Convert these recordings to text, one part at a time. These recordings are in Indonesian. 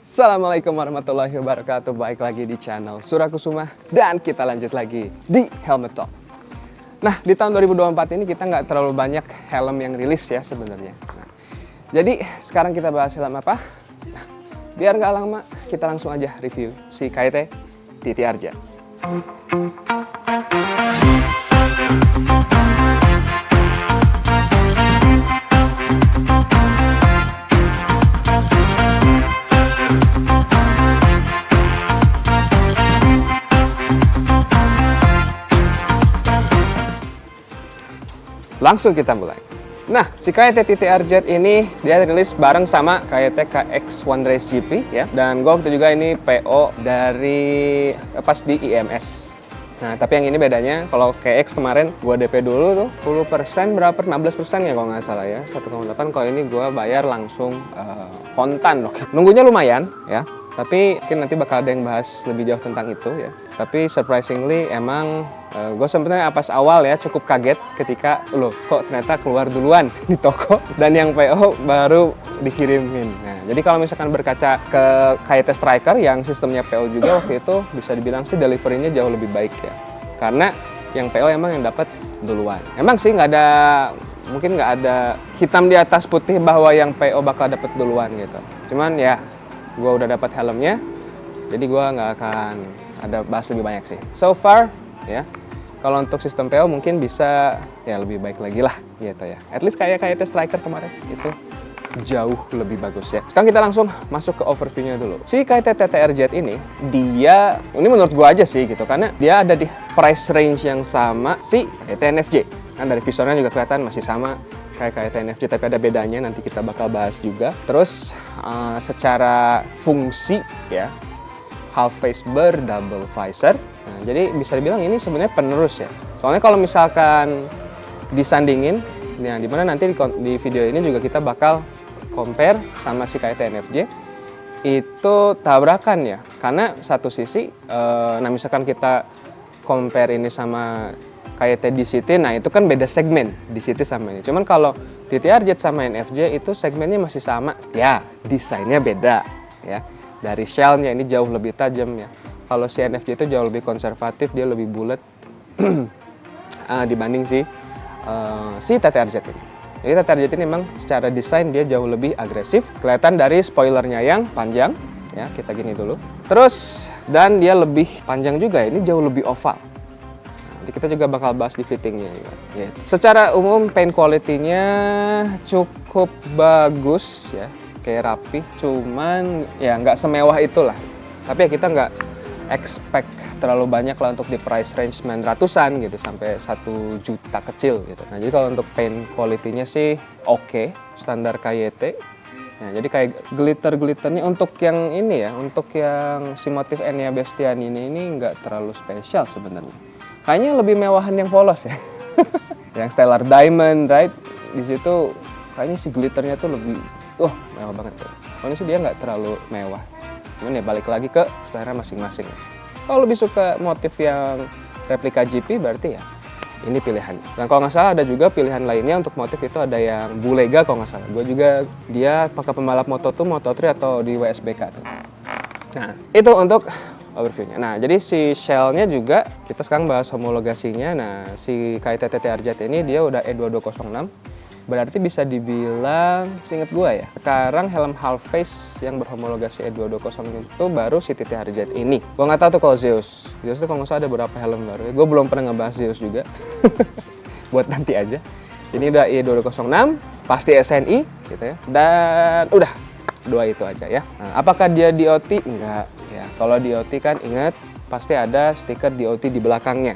Assalamualaikum warahmatullahi wabarakatuh. Baik lagi di channel Surakusuma dan kita lanjut lagi di Helmet Talk. Nah, di tahun 2024 ini kita nggak terlalu banyak helm yang rilis ya sebenarnya. Nah, jadi sekarang kita bahas helm apa? Nah, biar nggak lama, kita langsung aja review si KIT TT Arja. Langsung kita mulai. Nah, si KIT TT Arja ini dia rilis bareng sama KIT KX1 Race GP ya. Dan gue waktu juga ini PO dari pas di IMS. Nah, tapi yang ini bedanya kalau KX kemarin gue DP dulu tuh 10% berapa? 15% ya kalau nggak salah ya. 1,8. Kalau ini gue bayar langsung kontan loh. Nunggunya lumayan ya. Tapi mungkin nanti bakal ada yang bahas lebih jauh tentang itu ya. Tapi surprisingly emang gue sebenarnya pas awal ya cukup kaget ketika loh kok ternyata keluar duluan di toko dan yang PO baru dikirimin. Nah, jadi kalau misalkan berkaca ke KIT Striker yang sistemnya PO juga waktu itu bisa dibilang sih delivery-nya jauh lebih baik ya. Karena yang PO emang yang dapat duluan. Emang sih mungkin nggak ada hitam di atas putih bahwa yang PO bakal dapat duluan gitu. Cuman ya gue udah dapat helmnya, jadi gue nggak akan ada bahas lebih banyak sih. So far, ya, kalau untuk sistem PO mungkin bisa ya lebih baik lagi lah, gitu ya. At least kayak KIT Striker kemarin itu jauh lebih bagus ya. Sekarang kita langsung masuk ke overview-nya dulu. Si KIT TT Arja ini menurut gue aja sih gitu, karena dia ada di price range yang sama si KIT NFJ. Kan dari visornya juga kelihatan masih sama kayak KIT NFJ, tapi ada bedanya, nanti kita bakal bahas juga. Terus secara fungsi ya, half face bar, double visor. Nah, jadi bisa dibilang ini sebenarnya penerus ya. Soalnya kalau misalkan disandingin, nah dimana nanti di video ini juga kita bakal compare sama si KIT NFJ, itu tabrakan ya. Karena satu sisi, nah misalkan kita compare ini sama KIT DCT, nah itu kan beda segmen DCT sama ini. Cuman kalau TT Arja sama NFJ itu segmennya masih sama, ya desainnya beda ya. Dari shell-nya ini jauh lebih tajam ya. Kalau si NFJ itu jauh lebih konservatif, dia lebih bulat dibanding si TT Arja ini. Jadi TT Arja ini memang secara desain dia jauh lebih agresif. Kelihatan dari spoilernya yang panjang ya, kita gini dulu. Terus dan dia lebih panjang juga, ini jauh lebih oval. Nanti kita juga bakal bahas di fittingnya ya. Secara umum paint quality-nya cukup bagus ya, kayak rapi, cuman ya nggak semewah itulah. Tapi ya kita nggak expect terlalu banyak lah untuk di price range 900-an gitu sampai 1 juta kecil gitu. Nah, jadi kalau untuk paint quality-nya sih oke, standar KIT. Nah, jadi kayak glitter-glitternya untuk yang ini ya, untuk yang si motif Enya Bestiani ini nggak terlalu spesial sebenarnya. Kayaknya lebih mewahan yang polos ya. Yang Stellar Diamond, right? Di situ kayaknya si glitternya tuh lebih mewah banget tuh. Soalnya sih dia nggak terlalu mewah. Cuman ya balik lagi ke selera masing-masing. Kalau lebih suka motif yang replika GP berarti ya ini pilihan. Dan kalau nggak salah ada juga pilihan lainnya untuk motif itu, ada yang Bulega kalau nggak salah. Gue juga dia pakai pembalap Moto2, Moto3 atau di WSBK tuh. Nah, itu untuk overview-nya. Nah, jadi si shell-nya juga kita sekarang bahas homologasinya. Nah, si KIT TT Arja ini dia udah E2206. Berarti bisa dibilang, seinget gua ya, sekarang helm half face yang berhomologasi E2206 itu baru si TT Arja ini. Gua nggak tahu tuh kalau Zeus. Zeus tuh kalau nggak salah ada beberapa helm baru. Gua belum pernah ngebahas Zeus juga. Buat nanti aja. Ini udah E2206, pasti SNI gitu ya. Dan udah, dua itu aja ya. Nah, apakah dia DOT? Enggak ya. Kalau DOT kan ingat pasti ada stiker DOT di belakangnya.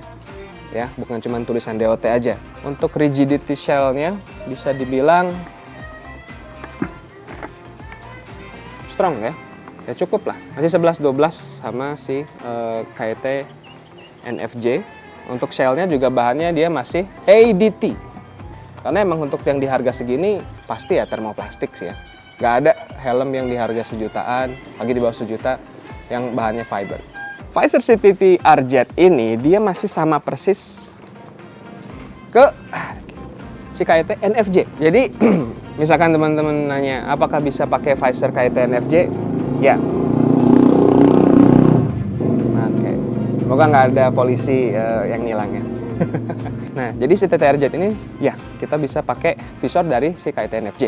Ya, bukan cuma tulisan DOT aja. Untuk rigidity shell-nya bisa dibilang strong ya. Ya cukup lah. Masih 11-12 sama si KIT NFJ. Untuk shell-nya juga bahannya dia masih ADT. Karena emang untuk yang di harga segini pasti ya termoplastik sih ya. Nggak ada helm yang di harga sejutaan, lagi di bawah sejuta, yang bahannya fiber. Visor si TT Arja ini dia masih sama persis ke si KIT NFJ. Jadi misalkan teman-teman nanya apakah bisa pakai visor KIT NFJ, Ya. Oke. Semoga nggak ada polisi yang nilang ya. Nah, jadi si TTRZ ini ya kita bisa pakai visor dari si KIT NFJ.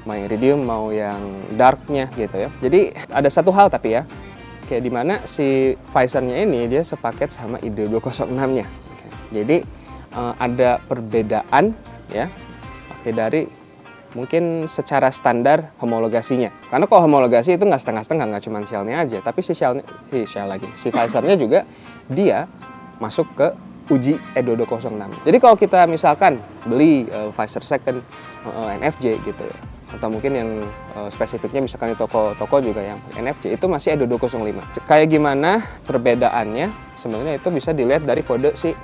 Mau yang iridium, mau yang darknya gitu ya. Jadi ada satu hal tapi ya, kayak dimana si visornya ini dia sepaket sama ID206-nya. Jadi ada perbedaan ya, dari mungkin secara standar homologasinya. Karena kalau homologasi itu nggak setengah-setengah, nggak cuma shell-nya aja, tapi si visornya juga dia masuk ke uji E2206. Jadi kalau kita misalkan beli visor second NFJ gitu ya, atau mungkin yang spesifiknya misalkan di toko-toko juga yang NFJ itu masih E2205. Kayak gimana perbedaannya sebenarnya itu bisa dilihat dari kode si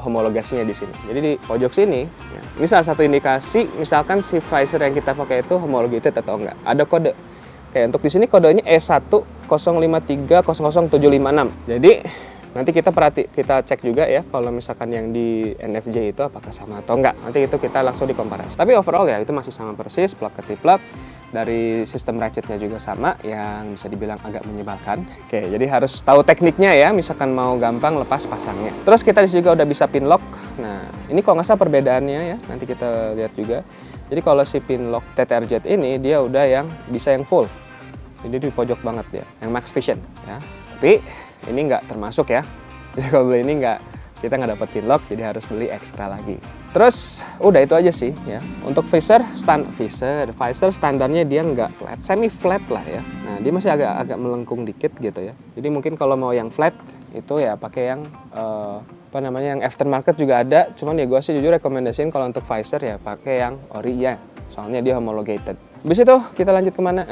homologasinya di sini. Jadi di pojok sini, ya, ini salah satu indikasi misalkan si visor yang kita pakai itu homologated atau enggak. Ada kode. Kayak untuk di sini kodenya E105300756. Jadi nanti kita cek juga ya kalau misalkan yang di NFJ itu apakah sama atau enggak. Nanti itu kita langsung dikomparasi. Tapi overall ya itu masih sama persis, plug ke plug. Dari sistem ratchetnya juga sama, yang bisa dibilang agak menyebalkan. Oke, jadi harus tahu tekniknya ya, misalkan mau gampang lepas pasangnya. Terus kita juga udah bisa pin lock. Nah, ini kalau nggak salah perbedaannya ya, nanti kita lihat juga. Jadi kalau si pin lock TTRZ ini, dia udah yang bisa yang full. Jadi di pojok banget ya, yang max vision ya. Tapi ini nggak termasuk ya. Jadi kalau beli ini kita nggak dapat pin lock, jadi harus beli ekstra lagi. Terus udah itu aja sih ya. Untuk visor standarnya dia nggak flat, semi flat lah ya. Nah dia masih agak melengkung dikit gitu ya. Jadi mungkin kalau mau yang flat itu ya pakai yang yang aftermarket juga ada. Cuman ya gue sih jujur rekomendasiin kalau untuk visor ya pakai yang ori ya. Soalnya dia homologated. Habis itu kita lanjut kemana?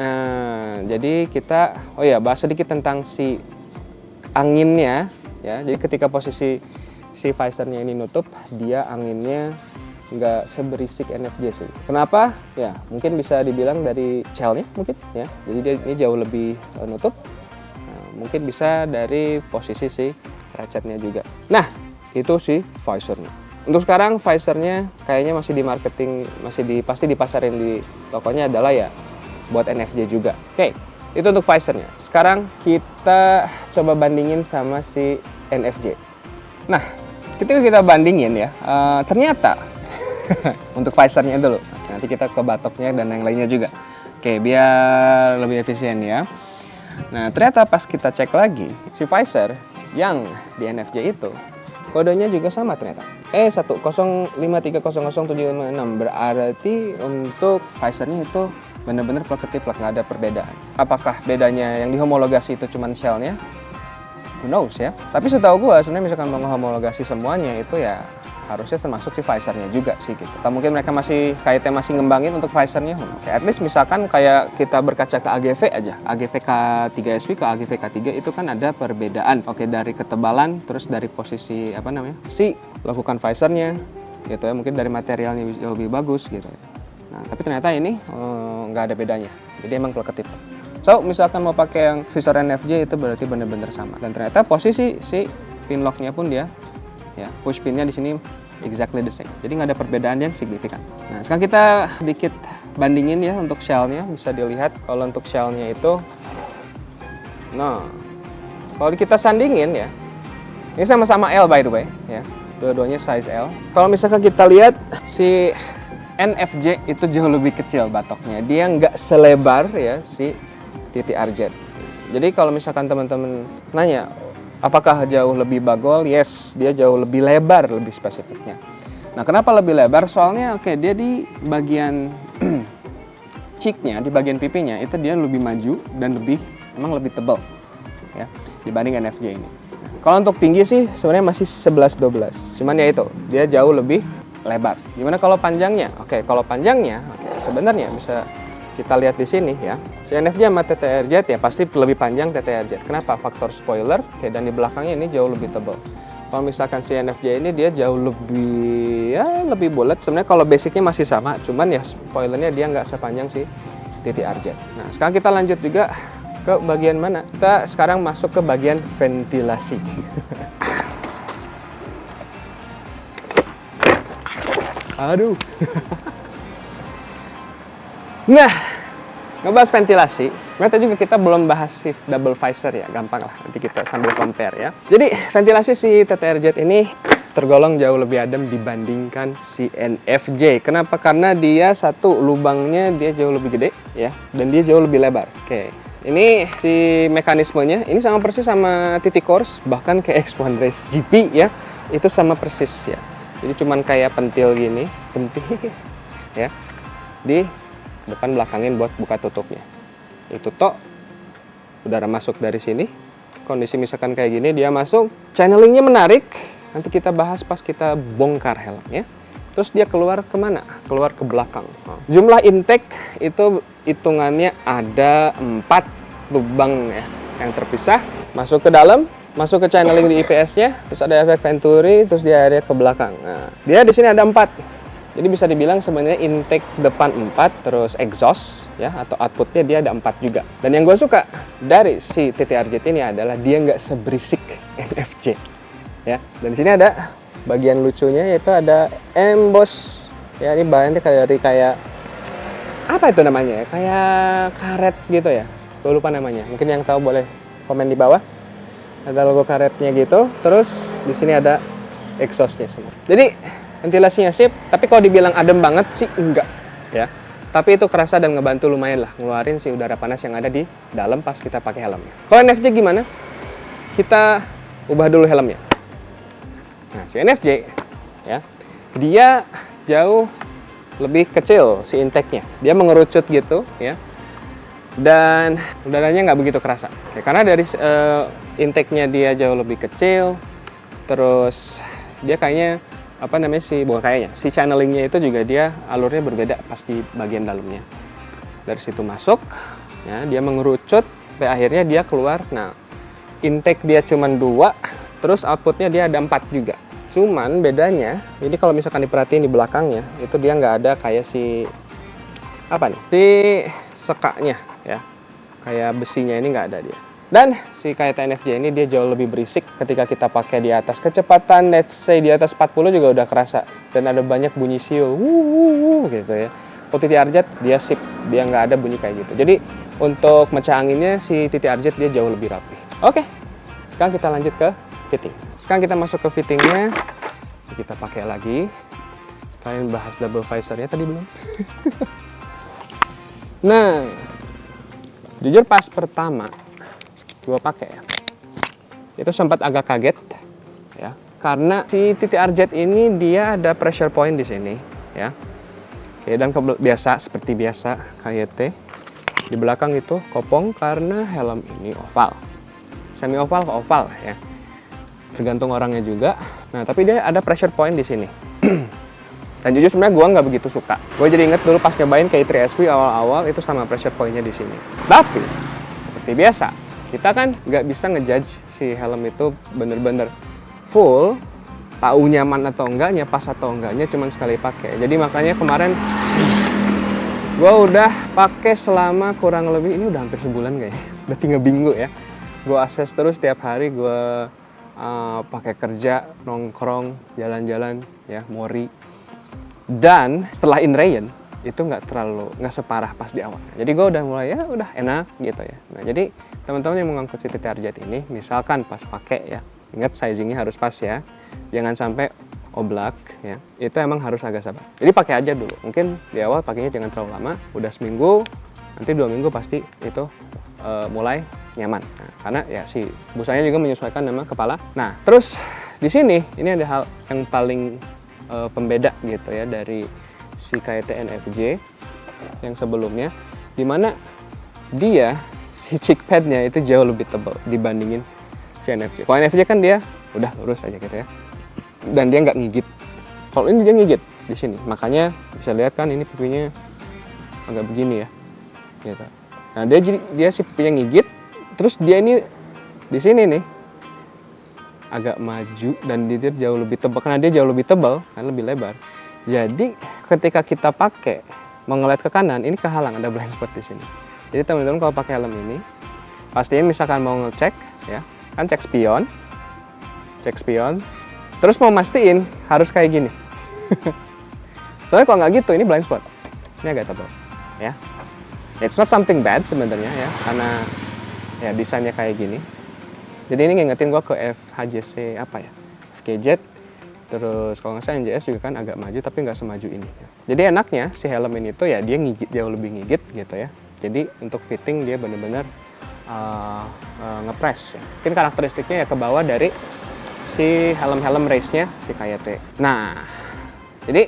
Jadi kita bahas sedikit tentang si anginnya ya. Jadi ketika posisi si visornya ini nutup, dia anginnya nggak seberisik NFJ sih. Kenapa? Ya mungkin bisa dibilang dari shell-nya mungkin ya. Jadi ini jauh lebih nutup. Mungkin bisa dari posisi si ratchetnya juga. Nah itu si visornya. Untuk sekarang visornya kayaknya masih di marketing, pasti dipasarin di tokonya adalah ya buat NFJ juga. Oke, itu untuk visornya. Sekarang kita coba bandingin sama si NFJ. Nah, ketika kita bandingin ya, ternyata untuk visornya dulu. Nanti kita ke batoknya dan yang lainnya juga. Oke, biar lebih efisien ya. Nah, ternyata pas kita cek lagi, si visor yang di NFJ itu, kodenya juga sama ternyata. E105300756 berarti untuk visornya itu benar-benar plug ke plug, nggak ada perbedaan. Apakah bedanya yang dihomologasi itu cuma shell-nya? Who knows ya. Tapi setahu gue sebenarnya misalkan mau homologasi semuanya itu ya harusnya termasuk si visornya juga sih gitu. Atau mungkin mereka masih ngembangin untuk visornya. At least misalkan kayak kita berkaca ke AGV aja, AGV K3SV ke AGV K3 itu kan ada perbedaan. Oke, dari ketebalan, terus dari posisi si lakukan visornya gitu ya, mungkin dari materialnya lebih bagus gitu ya. Nah, tapi ternyata ini nggak ada bedanya. Jadi emang plug ke plug. So, misalkan mau pakai yang visor NFJ itu berarti benar-benar sama. Dan ternyata posisi si pin lock-nya pun dia ya, push pin-nya di sini exactly the same. Jadi nggak ada perbedaan yang signifikan. Nah, sekarang kita dikit bandingin ya untuk shell-nya. Bisa dilihat kalau untuk shell-nya itu, nah, kalau kita sandingin ya, ini sama-sama L by the way ya. Dua-duanya size L. Kalau misalkan kita lihat si NFJ itu jauh lebih kecil batoknya. Dia nggak selebar ya si TTRZ. Jadi kalau misalkan teman-teman nanya apakah jauh lebih bagol? Yes, dia jauh lebih lebar lebih spesifiknya. Nah, kenapa lebih lebar? Soalnya dia di bagian cheeknya, di bagian pipinya itu dia lebih maju dan emang lebih tebal ya dibanding NFJ ini. Kalau untuk tinggi sih sebenarnya masih 11-12. Cuman ya itu, dia jauh lebih lebar. Gimana kalau panjangnya? Kalau panjangnya sebenarnya bisa kita lihat di sini ya. Si NFJ sama TTRZ ya pasti lebih panjang TTRZ. Kenapa? Faktor spoiler. Dan di belakangnya ini jauh lebih tebal. Kalau misalkan si NFJ ini dia jauh lebih bulat. Sebenarnya kalau basicnya masih sama, cuman ya spoilernya dia nggak sepanjang si TTRZ. Nah, sekarang kita lanjut juga ke bagian mana? Kita sekarang masuk ke bagian ventilasi. Aduh. Nah, ngebahas ventilasi, ternyata juga kita belum bahas si double visor ya, gampang lah, nanti kita sambil compare ya. Jadi ventilasi si TTRZ ini tergolong jauh lebih adem dibandingkan si NFJ. Kenapa? Karena dia satu, lubangnya dia jauh lebih gede ya, dan dia jauh lebih lebar. Oke, ini si mekanismenya, ini sama persis sama TT Course, bahkan kayak X1 Race GP ya, itu sama persis ya. Jadi cuman kayak pentil gini, ya, di depan belakangin buat buka tutupnya. Itu tok, udara masuk dari sini. Kondisi misalkan kayak gini, dia masuk, channelingnya menarik. Nanti kita bahas pas kita bongkar helmnya. Terus dia keluar kemana? Keluar ke belakang. Jumlah intake itu hitungannya ada 4 lubang ya, yang terpisah. Masuk ke dalam, masuk ke channeling di IPS-nya, terus ada efek venturi, terus dia area ke belakang. Nah, dia di sini ada 4. Jadi bisa dibilang sebenarnya intake depan 4, terus exhaust ya, atau outputnya dia ada 4 juga. Dan yang gue suka dari si TTRZ ini adalah dia nggak seberisik NFJ ya. Dan di sini ada bagian lucunya, yaitu ada emboss ya, ini bahannya kayak apa itu namanya ya, kayak karet gitu ya, gue lupa namanya, mungkin yang tahu boleh komen di bawah. Ada logo karetnya gitu, terus di sini ada exhaustnya semua. Jadi ventilasinya sip, tapi kalau dibilang adem banget sih enggak ya. Tapi itu kerasa dan ngebantu lumayan lah ngeluarin si udara panas yang ada di dalam pas kita pakai helmnya. Kalau NFJ gimana? Kita ubah dulu helmnya. Nah, si NFJ ya, dia jauh lebih kecil si intake-nya. Dia mengerucut gitu ya. Dan udaranya nggak begitu kerasa ya, karena dari intake-nya dia jauh lebih kecil, terus dia kayaknya apa namanya si channelingnya itu juga dia alurnya berbeda pas di bagian dalamnya. Dari situ masuk ya, dia mengerucut sampai akhirnya dia keluar. Nah, intake dia cuma 2, terus outputnya dia ada 4 juga. Cuman bedanya, jadi kalau misalkan diperhatiin di belakangnya itu dia nggak ada kayak si apa nih, si sekaknya ya, kayak besinya ini nggak ada dia. Dan si KYT NFJ ini dia jauh lebih berisik ketika kita pakai di atas kecepatan, let's say di atas 40 juga udah kerasa, dan ada banyak bunyi siul gitu ya. Kalau TTRZ dia sip, dia nggak ada bunyi kayak gitu. Jadi untuk mecah anginnya si TTRZ dia jauh lebih rapi. Oke, sekarang kita lanjut ke fitting. Sekarang kita masuk ke fittingnya, kita pakai lagi. Sekalian bahas double visornya tadi belum. Nah, jujur pas pertama gue pakai ya, itu sempat agak kaget ya, karena si TTRZ ini dia ada pressure point di sini ya. Oke, dan seperti biasa KYT di belakang itu kopong karena helm ini oval, semi oval ke oval ya, tergantung orangnya juga. Nah, tapi dia ada pressure point di sini. Dan jujur sebenarnya gue nggak begitu suka. Gue jadi inget dulu pas nyobain K3SP awal-awal itu sama pressure point-nya di sini. Tapi seperti biasa, kita kan nggak bisa ngejudge si helm itu bener-bener full, tahu nyaman atau enggaknya, pas atau enggaknya cuman sekali pakai. Jadi makanya kemarin gue udah pakai selama kurang lebih, ini udah hampir sebulan kayaknya, udah 3 minggu ya. Gue akses terus tiap hari, gue pakai kerja, nongkrong, jalan-jalan ya, mori. Dan setelah in rain itu nggak separah pas di awal. Jadi gue udah mulai ya udah enak gitu ya. Nah, jadi teman-teman yang mau ngangkut si TTRZ ini, misalkan pas pakai ya, ingat sizingnya harus pas ya, jangan sampai oblak ya. Itu emang harus agak sabar. Jadi pakai aja dulu. Mungkin di awal pakainya jangan terlalu lama. Udah seminggu, nanti 2 minggu pasti itu mulai nyaman. Nah, karena ya si busanya juga menyesuaikan sama kepala. Nah, terus di sini ini ada hal yang paling pembeda gitu ya dari si KYT NFJ yang sebelumnya, dimana dia si cheek padnya itu jauh lebih tebal dibandingin si NFJ. Kalau NFJ kan dia udah lurus aja gitu ya, dan dia nggak ngigit. Kalau ini dia ngigit di sini, makanya bisa lihat kan ini pipinya agak begini ya gitu. Nah, dia si pipinya ngigit, terus dia ini di sini nih agak maju, dan dia jauh lebih tebal karena dia jauh lebih tebal kan, lebih lebar. Jadi ketika kita pakai mau ngeliat ke kanan, ini kehalang, ada blind spot di sini. Jadi teman-teman kalau pakai helm ini, pastiin misalkan mau ngecek ya, kan cek spion, terus mau mastiin harus kayak gini. Soalnya kalau nggak gitu, ini blind spot, ini agak tebal ya. It's not something bad sebenarnya ya, karena ya desainnya kayak gini. Jadi ini ngingetin gue ke FHJC apa ya, FKZ. Terus kalau nggak salah NJS juga kan agak maju tapi nggak semaju ini. Jadi enaknya si helm ini tuh ya dia ngigit, jauh lebih ngigit gitu ya. Jadi untuk fitting dia bener-bener ngepres ya. Mungkin karakteristiknya ya ke bawah dari si helm-helm race-nya si KYT. Nah, jadi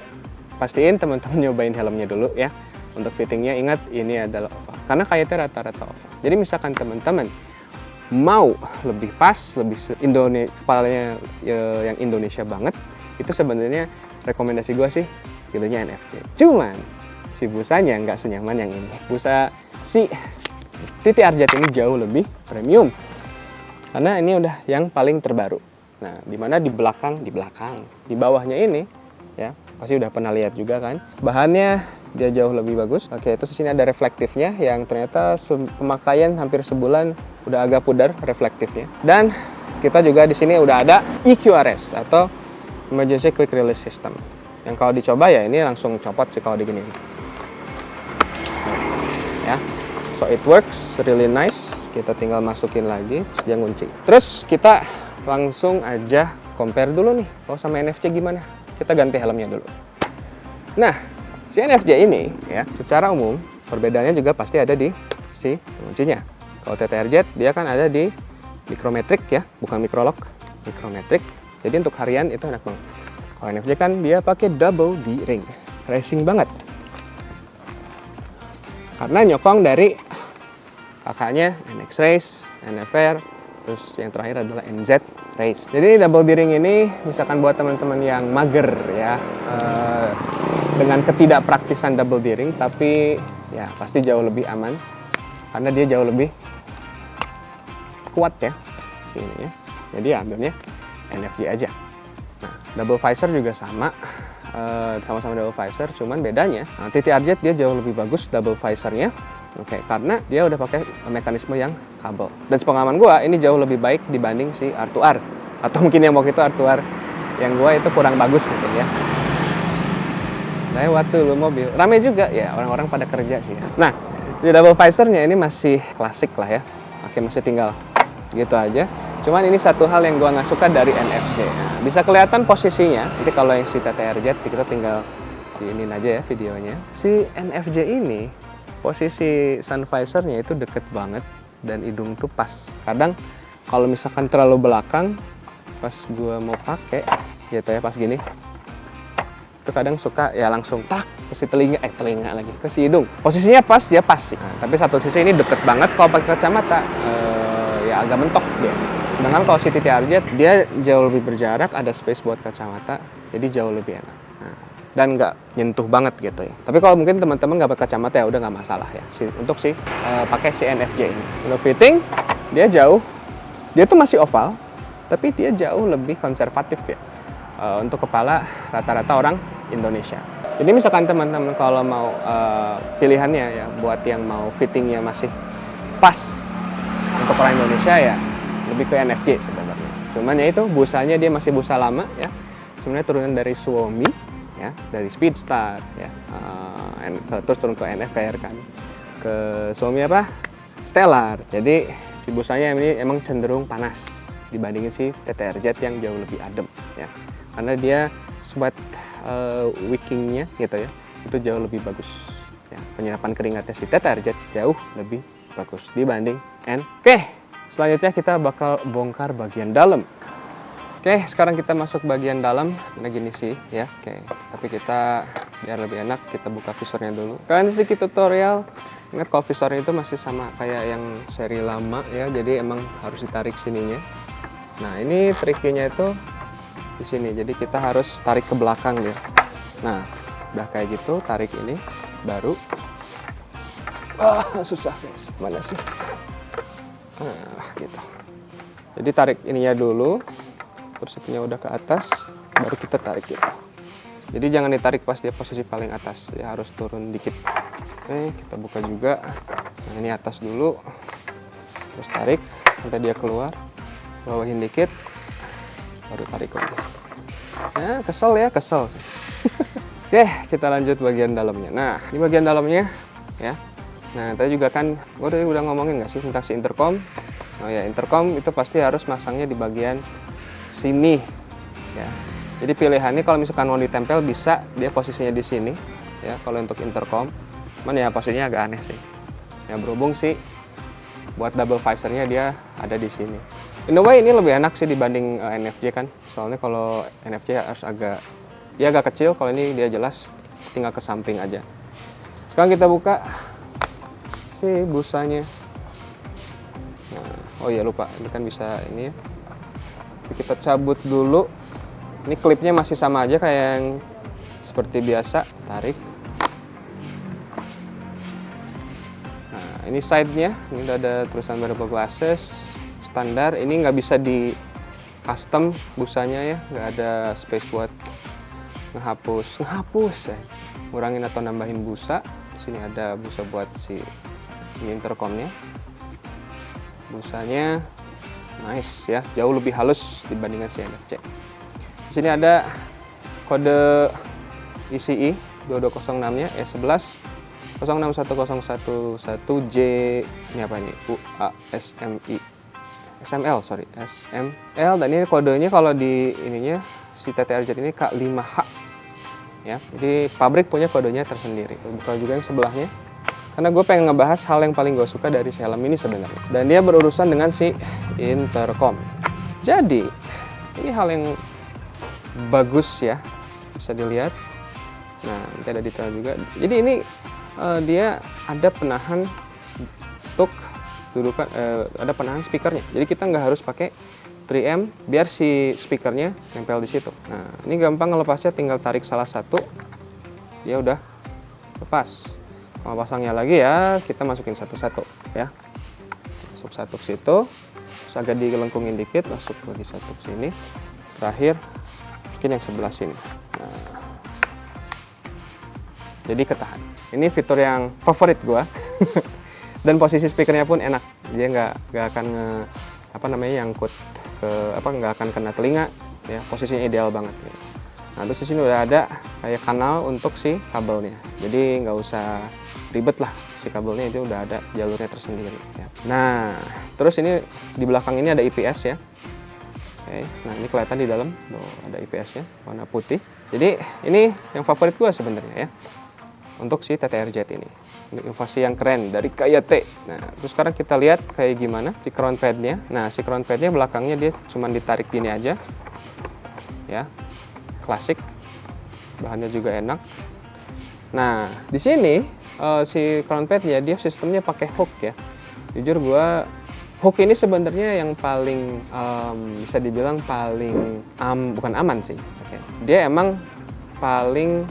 pastiin teman-teman nyobain helmnya dulu ya. Untuk fittingnya ingat ini adalah oval. Karena KYT rata-rata oval. Jadi misalkan teman-teman mau lebih pas, lebih kepalanya yang Indonesia banget, itu sebenarnya rekomendasi gue sih pilihnya NFJ. Cuman si busanya nggak senyaman yang ini. Busa si TTRZ ini jauh lebih premium. Karena ini udah yang paling terbaru. Nah, dimana di belakang, di bawahnya ini ya pasti udah pernah lihat juga kan. Bahannya dia jauh lebih bagus. Oke, terus di sini ada reflektifnya yang ternyata pemakaian hampir sebulan udah agak pudar reflektifnya. Dan kita juga di sini udah ada EQRS atau Emergency Quick Release System. Yang kalau dicoba ya ini langsung copot sih kalau diginiin. Ya. So it works really nice. Kita tinggal masukin lagi, terus dia ngunci. Terus kita langsung aja compare dulu nih. Kalau sama NFJ gimana? Kita ganti helmnya dulu. Nah, si NFJ ini ya secara umum perbedaannya juga pasti ada di si kuncinya. Kalau TTRZ dia kan ada di micrometric ya, bukan microlock, micrometric. Jadi untuk harian itu enak banget. Kalau NFJ kan dia pakai double D-ring, racing banget. Karena nyokong dari kakaknya NX Race, NFR, terus yang terakhir adalah NZ Race. Jadi double D-ring ini misalkan buat teman-teman yang mager ya, dengan ketidakpraktisan double D-ring, tapi ya pasti jauh lebih aman karena dia jauh lebih kuat ya sini ya. Jadi ambilnya NFJ aja. Nah, double visor juga sama, sama-sama double visor, cuman bedanya TTRZ dia jauh lebih bagus double visornya. Oke, karena dia udah pakai mekanisme yang kabel. Dan sepengalaman gua ini jauh lebih baik dibanding si R2R. Atau mungkin yang waktu itu R2R yang gua itu kurang bagus mungkin ya. Lewat dulu mobil, rame juga ya, orang-orang pada kerja sih ya. Nah, di double visornya ini masih klasik lah ya. Oke, masih tinggal gitu aja. Cuman ini satu hal yang gua nggak suka dari NFJ. Nah, bisa kelihatan posisinya. Nanti kalau yang si TTRZ kita tinggal diinin aja ya videonya. Si NFJ ini posisi sun visornya itu deket banget dan hidung tuh pas. Kadang kalau misalkan terlalu belakang pas gua mau pakai gitu ya, pas gini itu kadang suka ya langsung tak ke si telinga lagi ke si hidung. Posisinya pas, dia pas sih. Nah, tapi satu sisi ini deket banget. Kalau pakai kacamata ya agak mentok dia. Sedangkan kalau si TTRZ dia jauh lebih berjarak, ada space buat kacamata, jadi jauh lebih enak. Nah, dan nggak nyentuh banget gitu ya. Tapi kalau mungkin teman-teman nggak pakai kacamata ya udah nggak masalah ya. Untuk pakai si NFJ ini. Untuk fitting dia tuh masih oval, tapi dia jauh lebih konservatif ya. Untuk kepala rata-rata orang Indonesia. Jadi misalkan teman-teman kalau mau pilihannya ya buat yang mau fittingnya masih pas untuk orang Indonesia ya lebih ke NFJ sebenarnya. Cuman ya itu busanya dia masih busa lama ya. Sebenarnya turunan dari Suomi ya, dari Speedstar ya. Terus turun ke NFR kan. Ke Suomi apa? Stellar. Jadi si busanya ini emang cenderung panas dibandingin si TTRZ yang jauh lebih adem ya. Karena dia sweat wicking-nya gitu ya, itu jauh lebih bagus ya. Penyerapan keringatnya si TTRZ jauh lebih bagus dibanding N. Oke, selanjutnya kita bakal bongkar bagian dalam. Oke, sekarang kita masuk bagian dalam. Nah gini sih ya. Oke, tapi kita biar lebih enak kita buka visornya dulu. Kalian sedikit tutorial. Ingat kalau visornya itu masih sama kayak yang seri lama ya, jadi emang harus ditarik sininya. Nah ini triknya itu di sini, jadi kita harus tarik ke belakang ya. Nah udah kayak gitu, tarik ini baru susah guys, mana sih gitu. Jadi tarik ininya dulu, terus itunya udah ke atas baru kita tarik gitu. Jadi jangan ditarik pas dia posisi paling atas ya, harus turun dikit. Oke, kita buka juga. Nah ini atas dulu, terus tarik sampai dia keluar, bawahin dikit baru tarik lagi. Nah, kesel sih. Oke, kita lanjut bagian dalamnya. Nah, di bagian dalamnya ya. Nah, tadi juga kan gue udah ngomongin nggak sih tentang si intercom. Oh ya, intercom itu pasti harus masangnya di bagian sini ya. Jadi pilihannya kalau misalkan mau ditempel bisa dia posisinya di sini ya kalau untuk intercom. Cuman ya posisinya agak aneh sih. Ya berhubung sih buat double visornya dia ada di sini. In a way ini lebih enak sih dibanding NFJ kan. Soalnya kalau NFJ harus agak kecil, kalau ini dia jelas tinggal ke samping aja. Sekarang kita buka si busanya. Nah, oh iya lupa, ini kan bisa ini ya. Kita cabut dulu. Ini klipnya masih sama aja kayak yang seperti biasa, tarik. Nah, ini side-nya, ini udah ada tulisan variable glasses, standar. Ini nggak bisa di custom busanya ya, nggak ada space buat ngehapus ya. Ngurangin atau nambahin busa. Di sini ada busa buat si ini intercomnya. Busanya nice ya, jauh lebih halus dibandingkan si NFJ. Di sini ada kode ECE 2206-nya E11 061011J, ini apa ini? SML, dan ini kodenya kalau di ininya si TTRZ ini K5H ya. Jadi pabrik punya kodenya tersendiri. Bukan juga yang sebelahnya. Karena gue pengen ngebahas hal yang paling gue suka dari si helm ini sebenarnya. Dan dia berurusan dengan si intercom. Jadi, ini hal yang bagus ya, bisa dilihat. Nah, ini ada detail juga. Jadi ini dia ada penahan untuk dudukan, ada penahan speakernya. Jadi kita nggak harus pakai 3M biar si speakernya nempel di situ. Nah, ini gampang ngelepasnya, tinggal tarik salah satu, dia udah lepas. Mau pasangnya lagi ya, kita masukin satu-satu ya. Masuk satu ke situ, terus agak digelengkungin dikit, masuk lagi satu ke sini. Terakhir, mungkin yang sebelah sini. Nah, jadi ketahan. Ini fitur yang favorit gua. Dan posisi speakernya pun enak. Dia nggak akan nyangkut ke nggak akan kena telinga. Ya, posisinya ideal banget. Ya. Nah, terus di sini udah ada kayak kanal untuk si kabelnya. Jadi nggak usah ribet lah, si kabelnya itu udah ada jalurnya tersendiri. Ya. Nah, terus ini di belakang ini ada IPS ya. Oke, nah ini kelihatan di dalam, ada IPS-nya warna putih. Jadi ini yang favorit gue sebenarnya ya untuk si TTRZ ini. Ini inovasi yang keren dari KYT. Nah, terus sekarang kita lihat kayak gimana si crown pad-nya. Nah, si crown pad-nya belakangnya dia cuma ditarik gini aja, ya, klasik. Bahannya juga enak. Nah, di sini si crown pad-nya dia sistemnya pakai hook ya. Jujur gue hook ini sebenarnya yang paling bisa dibilang paling bukan aman sih. Okay. Dia emang paling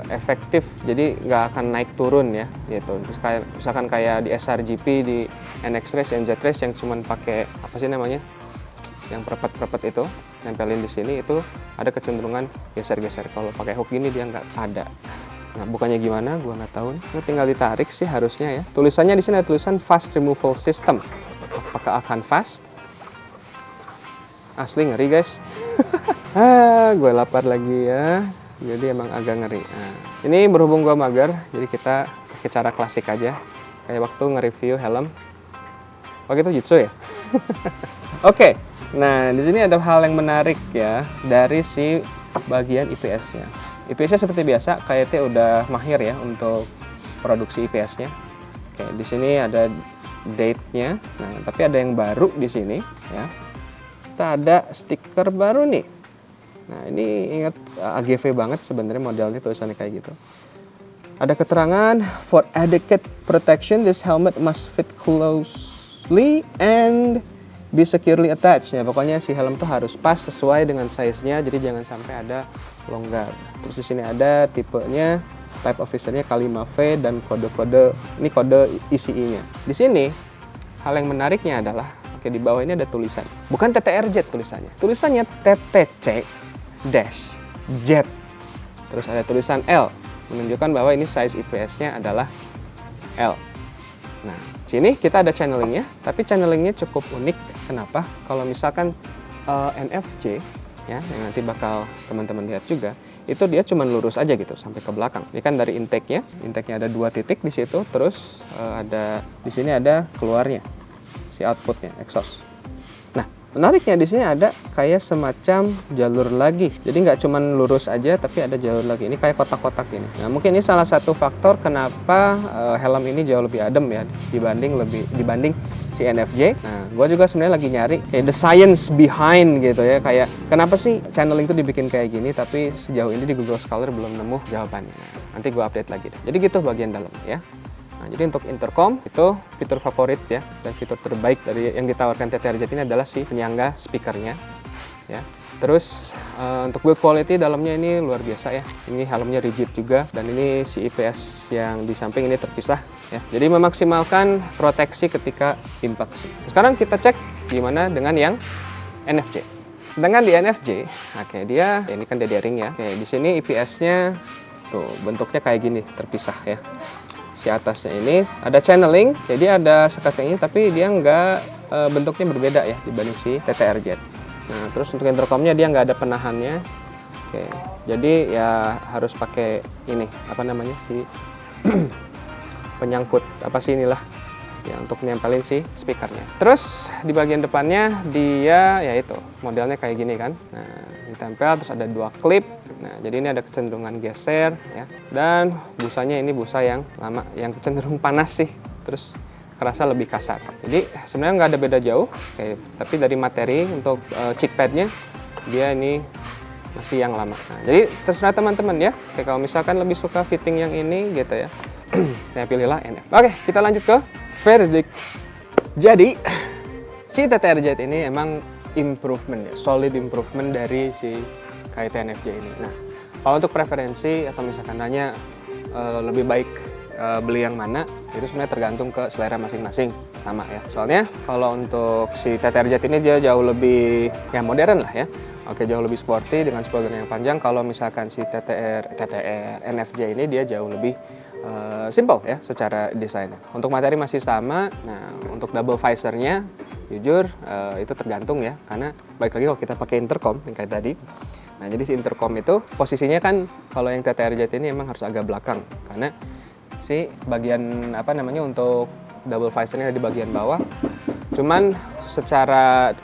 efektif, jadi nggak akan naik turun ya gitu. Terus kayak misalkan kayak di SRGP, di NX Race, NZ Race yang cuman pakai apa sih namanya, yang perpet-perpet itu nempelin di sini, itu ada kecenderungan geser-geser. Kalau pakai hook ini dia nggak ada. Nah, bukannya gimana, gua nggak tahu. Ini tinggal ditarik sih harusnya ya. Tulisannya di sini ada tulisan fast removal system. Apakah akan fast? Asli ngeri guys. Gue lapar lagi ya. Jadi emang agak ngeri. Nah, ini berhubung gue mager, jadi kita pakai cara klasik aja. Kayak waktu nge-review helm. Waktu itu Jitsu ya? Oke, nah di sini ada hal yang menarik ya dari si bagian IPS-nya. IPS-nya seperti biasa, KYT udah mahir ya untuk produksi IPS-nya. Oke, di sini ada date-nya. Nah, tapi ada yang baru di sini ya. Kita ada stiker baru nih. Nah, ini ingat AGV banget sebenarnya modelnya, tulisannya kayak gitu. Ada keterangan, for adequate protection this helmet must fit closely and be securely attached. Ya, pokoknya si helm tuh harus pas sesuai dengan size-nya, jadi jangan sampai ada longgar. Terus di sini ada tipenya, type officernya K5V dan kode-kode, ini kode ECE-nya. Di sini hal yang menariknya adalah, oke, di bawah ini ada tulisan, bukan TTRZ tulisannya. Tulisannya TTC Z. Terus ada tulisan L, menunjukkan bahwa ini size IPS-nya adalah L. Nah, sini kita ada channelingnya, tapi channelingnya cukup unik. Kenapa? Kalau misalkan NFC, ya, yang nanti bakal teman-teman lihat juga, itu dia cuma lurus aja gitu sampai ke belakang. Ini kan dari intake-nya ada 2 titik di situ, terus ada di sini ada keluarnya si outputnya exhaust. Nah, menariknya di sini ada kayak semacam jalur lagi. Jadi nggak cuma lurus aja, tapi ada jalur lagi. Ini kayak kotak-kotak ini. Nah, mungkin ini salah satu faktor kenapa helm ini jauh lebih adem ya dibanding si NFJ. Nah, gue juga sebenarnya lagi nyari kayak the science behind gitu ya. Kayak kenapa sih channeling itu dibikin kayak gini, tapi sejauh ini di Google Scholar belum nemu jawabannya. Nanti gue update lagi deh. Jadi gitu bagian dalam ya. Nah, jadi untuk intercom itu fitur favorit ya, dan fitur terbaik dari yang ditawarkan TTRZ ini adalah si penyangga speakernya ya. Terus untuk build quality dalamnya ini luar biasa ya. Ini helmnya rigid juga, dan ini si IPS yang di samping ini terpisah ya. Jadi memaksimalkan proteksi ketika impact. Sekarang kita cek gimana dengan yang NFJ. Sedangkan di NFJ, oke, dia ini kan D-ring ya. Oke, di sini IPS-nya tuh bentuknya kayak gini, terpisah ya. Si atasnya ini ada channeling, jadi ada sekat ini, tapi dia nggak bentuknya berbeda ya dibanding si TTRZ. Nah, terus untuk intercomnya dia nggak ada penahannya. Oke, jadi ya harus pakai ini apa namanya si penyangkut apa sih inilah ya untuk nempelin si speakernya. Terus di bagian depannya dia ya itu modelnya kayak gini kan. Nah, ditempel, terus ada 2 klip. Nah, jadi ini ada kecenderungan geser ya. Dan busanya ini busa yang lama, yang cenderung panas sih. Terus kerasa lebih kasar. Jadi sebenarnya nggak ada beda jauh. Oke, tapi dari materi untuk cheek padnya dia ini masih yang lama. Nah, jadi terserah teman-teman ya. Oke, kalau misalkan lebih suka fitting yang ini gitu ya, saya pilihlah NF. Oke, kita lanjut ke verdict. Jadi si TTRZ ini emang improvement ya, solid improvement dari si KIT NFJ ini. Nah, kalau untuk preferensi atau misalkan nanya lebih baik beli yang mana, itu sebenarnya tergantung ke selera masing-masing sama ya. Soalnya kalau untuk si TTRZ ini dia jauh lebih ya modern lah ya. Oke, jauh lebih sporty dengan spoiler yang panjang. Kalau misalkan si TTR NFJ ini dia jauh lebih simple ya secara desainnya. Untuk materi masih sama. Nah, untuk double visornya jujur itu tergantung ya, karena baik lagi kalau kita pakai intercom yang kayak tadi. Nah, jadi si intercom itu posisinya kan kalau yang TTRZ ini emang harus agak belakang, karena si bagian apa namanya untuk double visornya di bagian bawah. Cuman secara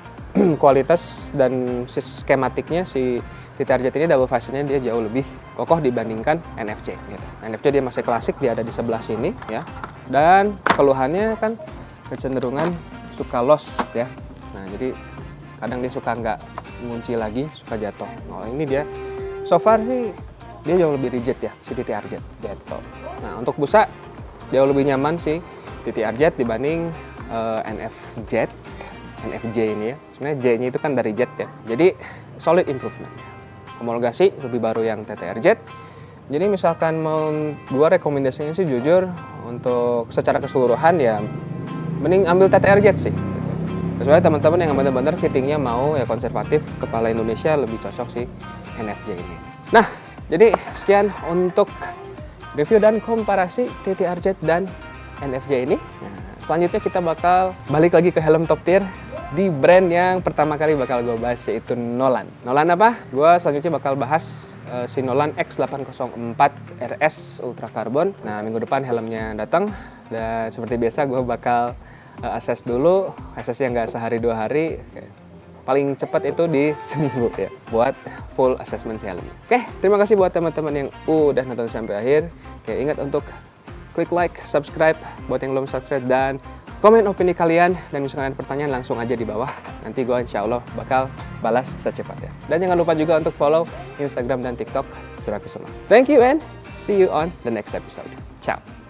kualitas dan skematiknya si TTRZ ini double visornya dia jauh lebih kokoh dibandingkan NFJ gitu. NFJ dia masih klasik, dia ada di sebelah sini ya. Dan keluhannya kan kecenderungan suka loss ya. Nah, jadi kadang dia suka nggak ngunci lagi, suka jatuh. Nah, ini dia so far sih dia jauh lebih rigid ya si TTRZ gitu. Nah, untuk busa jauh lebih nyaman sih TTRZ dibanding NFJ ini ya. Sebenarnya J-nya itu kan dari Z ya. Jadi solid improvement. Homologasi lebih baru yang TTRZ. Jadi misalkan mau gua rekomendasinya sih jujur untuk secara keseluruhan ya mending ambil TTRZ sih. Kecuali teman-teman yang benar-benar fittingnya mau ya konservatif, kepala Indonesia lebih cocok sih NFJ ini. Nah, jadi sekian untuk review dan komparasi TTRZ dan NFJ ini. Nah, selanjutnya kita bakal balik lagi ke helm top tier di brand yang pertama kali bakal gue bahas, yaitu Nolan. Nolan apa? Gue selanjutnya bakal bahas si Nolan X804 RS Ultra Carbon. Nah, minggu depan helmnya datang, dan seperti biasa gue bakal assess dulu. Assessnya nggak sehari 2 hari, paling cepat itu di seminggu ya, buat full assessment si helm. Oke, terima kasih buat teman-teman yang udah nonton sampai akhir. Oke, ingat untuk klik like, subscribe buat yang belum subscribe, dan komen opini kalian, dan misalkan ada pertanyaan langsung aja di bawah. Nanti gue insya Allah bakal balas secepatnya. Dan jangan lupa juga untuk follow Instagram dan TikTok Surakusuma. Thank you and see you on the next episode. Ciao.